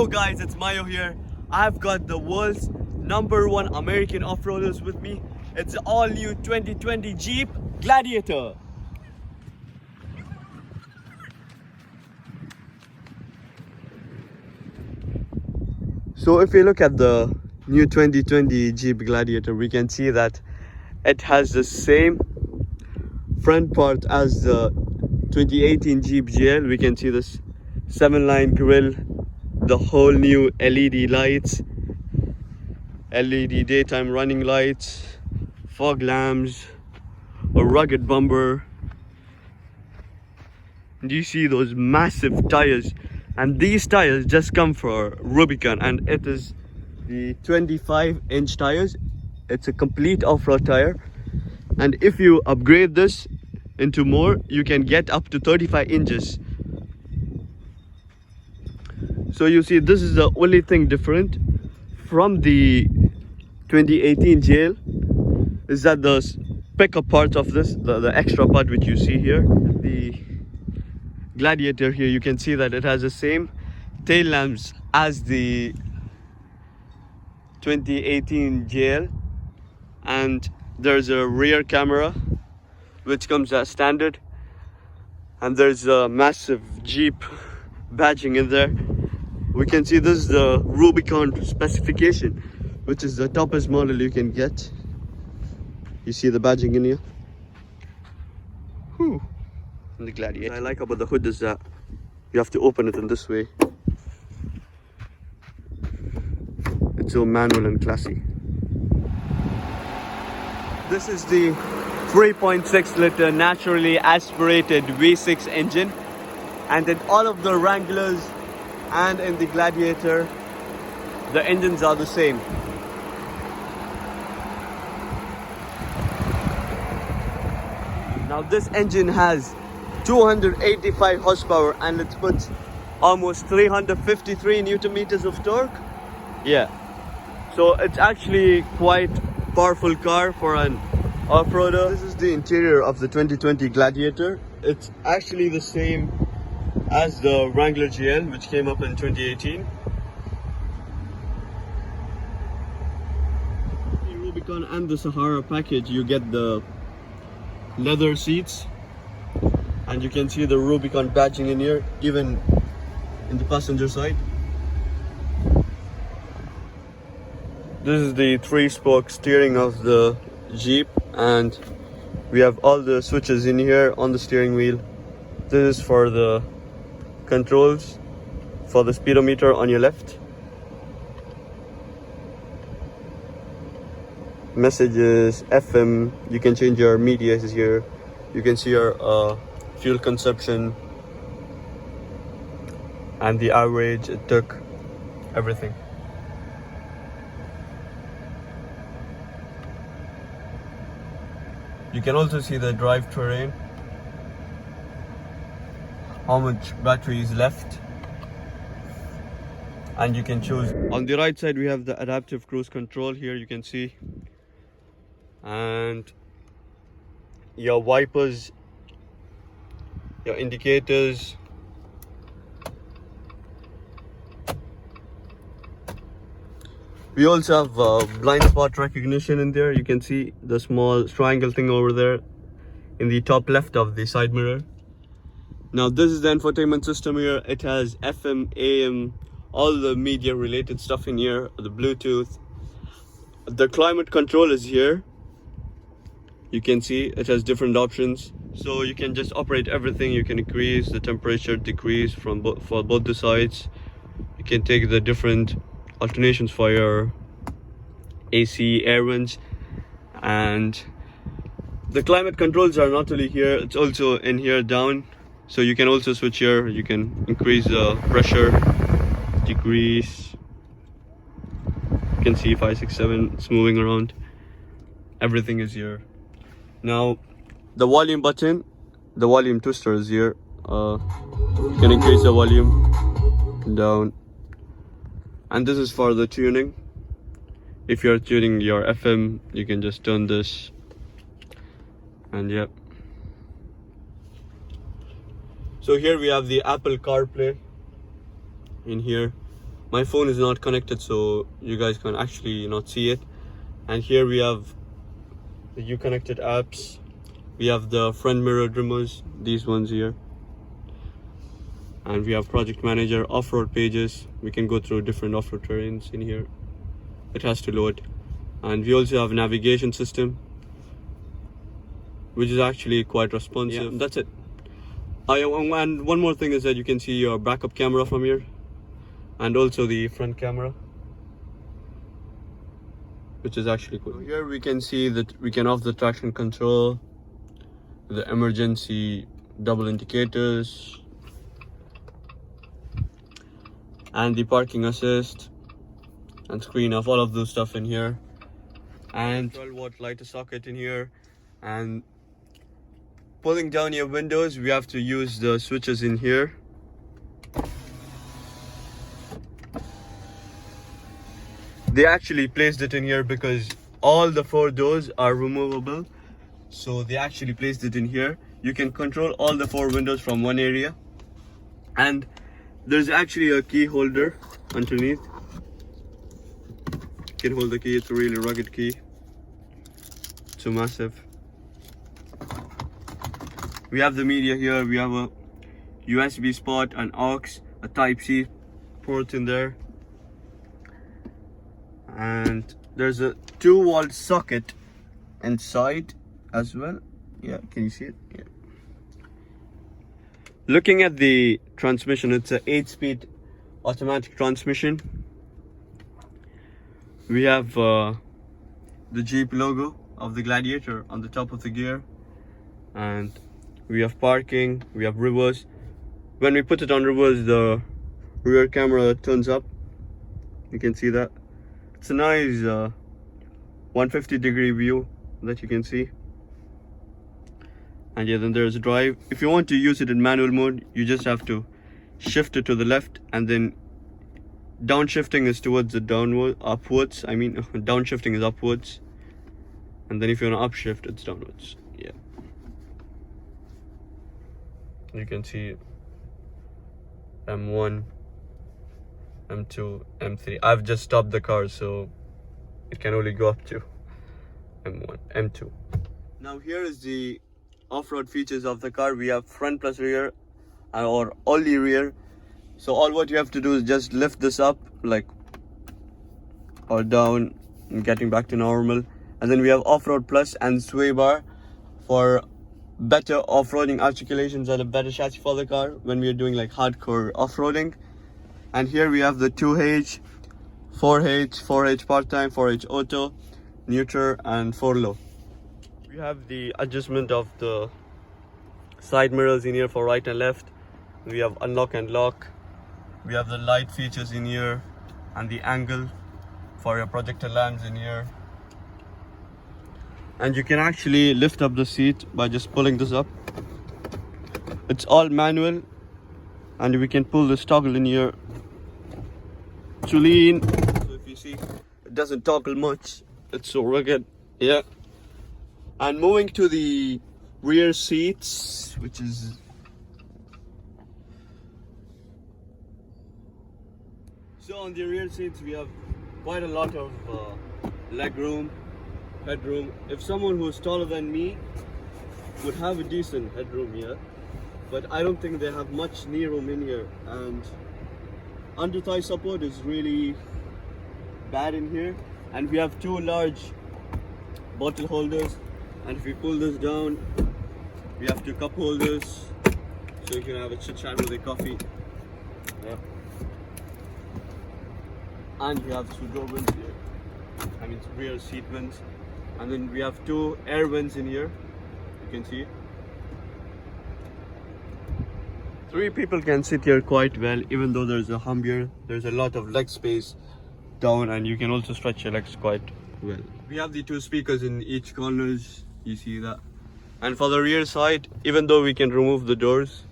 Hello guys, it's Mayo here. I've got the world's #1 American off-roaders with me. It's the all-new 2020 Jeep Gladiator. So if we look at the new 2020 Jeep Gladiator, we can see that it has the same front part as the 2018 Jeep GL. We can see this 7-line grille, the whole new LED lights, LED daytime running lights, fog lamps, a rugged bumper. Do you see those massive tires? And these tires just come for Rubicon, and it is the 25-inch tires. It's a complete off-road tire, and if you upgrade this into more, you can get up to 35 inches. So you see, this is the only thing different from the 2018 GL, is that the pickup part of this, the extra part which you see here, the Gladiator here, you can see that it has the same tail lamps as the 2018 GL, and there's a rear camera which comes as standard, and there's a massive Jeep badging in there. We can see this is the Rubicon specification, which is the toppest model you can get. You see the badging in here. Whew. And the Gladiator. What I like about the hood is that you have to open it in this way. It's so manual and classy. This is the 3.6 liter naturally aspirated V6 engine, and in all of the Wranglers and in the Gladiator, the engines are the same. Now this engine has 285 horsepower and it puts almost 353 Newton meters of torque. Yeah, so it's actually quite powerful car for an off-roader. This is the interior of the 2020 Gladiator. It's actually the same as the Wrangler GL, which came up in 2018. The Rubicon and the Sahara package, you get the leather seats, and you can see the Rubicon badging in here, even in the passenger side. This is the 3-spoke steering of the Jeep, and we have all the switches in here on the steering wheel. This is for the controls for the speedometer on your left. Messages, FM, you can change your media here. You can see your fuel consumption and the average it took, everything. You can also see the drivetrain, how much battery is left, and you can choose. On the right side we have the adaptive cruise control here, you can see, and your wipers, your indicators, we also have blind spot recognition in there. You can see the small triangle thing over there in the top left of the side mirror. Now this is the infotainment system here. It has FM, AM, all the media related stuff in here, the Bluetooth. The climate control is here. You can see it has different options, so you can just operate everything. You can increase the temperature, decrease for both the sides. You can take the different alternations for your AC, air vents, and the climate controls are not only here, it's also in here down. So you can also switch here. You can increase the pressure, decrease. You can see 5, 6, 7, it's moving around. Everything is here. Now the volume button, the volume twister is here. You can increase the volume, down, and this is for the tuning. If you're tuning your FM, you can just turn this, and yep. So here we have the Apple CarPlay in here. My phone is not connected, so you guys can actually not see it. And here we have the U-connected apps. We have the front mirror trimmers, these ones here. And we have project manager, off-road pages. We can go through different off-road terrains in here. It has to load. And we also have a navigation system, which is actually quite responsive. Yeah, that's it. And one more thing is that you can see your backup camera from here, and also the front camera, which is actually cool. So here we can see that we can off the traction control, the emergency double indicators, and the parking assist and screen off, all of those stuff in here. And 12-watt lighter socket in here. And pulling down your windows, we have to use the switches in here. They actually placed it in here because all the 4 doors are removable, so they actually placed it in here. You can control all the 4 windows from one area, and there's actually a key holder underneath. You can hold the key. It's a really rugged key, so massive. We have the media here. We have a USB spot, an aux, a Type-C port in there, and there's a 2-volt socket inside as well. Yeah, can you see it? Yeah. Looking at the transmission, it's an 8-speed automatic transmission. We have the Jeep logo of the Gladiator on the top of the gear, and we have parking, we have reverse. When we put it on reverse, the rear camera turns up. You can see that. It's a nice 150-degree view that you can see. And yeah, then there's drive. If you want to use it in manual mode, you just have to shift it to the left, and then downshifting is towards the upwards. I mean, downshifting is upwards, and then if you want to upshift, it's downwards. Yeah. You can see M1, M2, M3. I've just stopped the car, so it can only go up to M1, M2. Now here is the off-road features of the car. We have front plus rear, or only rear. So all what you have to do is just lift this up, like, or down, and getting back to normal. And then we have off-road plus and sway bar for better off-roading articulations and a better chassis for the car when we are doing like hardcore off-roading. And here we have the 2H, 4H, 4H part-time, 4H auto, neutral, and 4 low. We have the adjustment of the side mirrors in here for right and left. We have unlock and lock. We have the light features in here, and the angle for your projector lamps in here. And you can actually lift up the seat by just pulling this up. It's all manual, and we can pull this toggle in here to lean. So if you see, it doesn't toggle much. It's so rugged. Yeah. And moving to the rear seats, which is so on the rear seats we have quite a lot of leg room, headroom. If someone who's taller than me would have a decent headroom here, but I don't think they have much knee room in here, and under thigh support is really bad in here. And we have 2 large bottle holders, and if we pull this down, we have 2 cup holders, so you can have a chit chat with a coffee. Yeah. And we have 2 door vents here, I mean rear seat vents. And then we have 2 air vents in here, you can see. 3 people can sit here quite well, even though there's a hump here. There's a lot of leg space down, and you can also stretch your legs quite well. We have the 2 speakers in each corners, you see that. And for the rear side, even though we can remove the doors,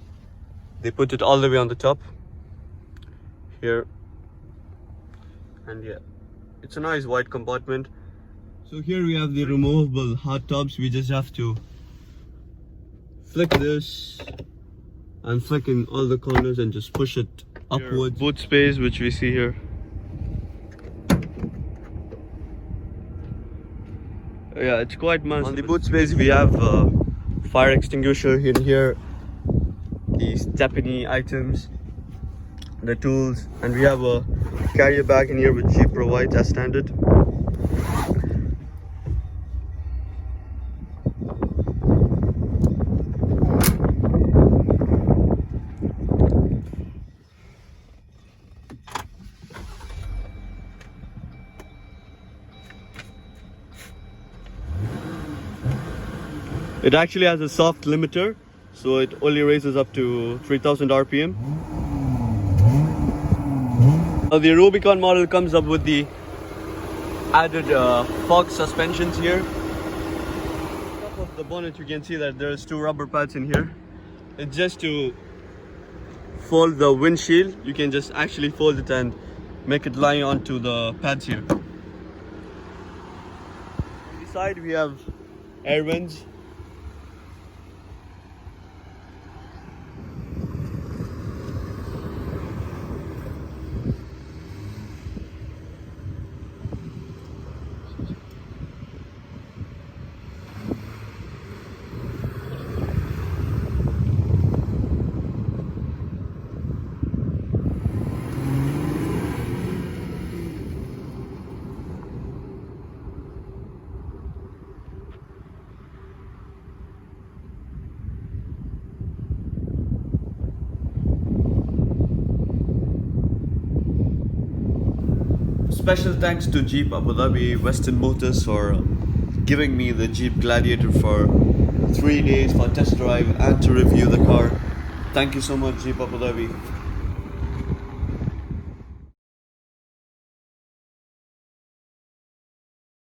they put it all the way on the top here. And yeah, it's a nice wide compartment. So here we have the removable hot tubs. We just have to flick this and flick in all the corners and just push it upwards. Boot space, which we see here. Yeah, it's quite massive. On the boot space, we have fire extinguisher in here, the stepney items, the tools, and we have a carrier bag in here which Jeep provides as standard. It actually has a soft limiter, so it only raises up to 3000 RPM. Now the Rubicon model comes up with the added fog suspensions here. On top of the bonnet you can see that there's two rubber pads in here. It's just to fold the windshield. You can just actually fold it and make it lie onto the pads here. On the side we have air vents. Special thanks to Jeep Abu Dhabi Western Motors for giving me the Jeep Gladiator for 3 days for test drive and to review the car. Thank you so much, Jeep Abu Dhabi.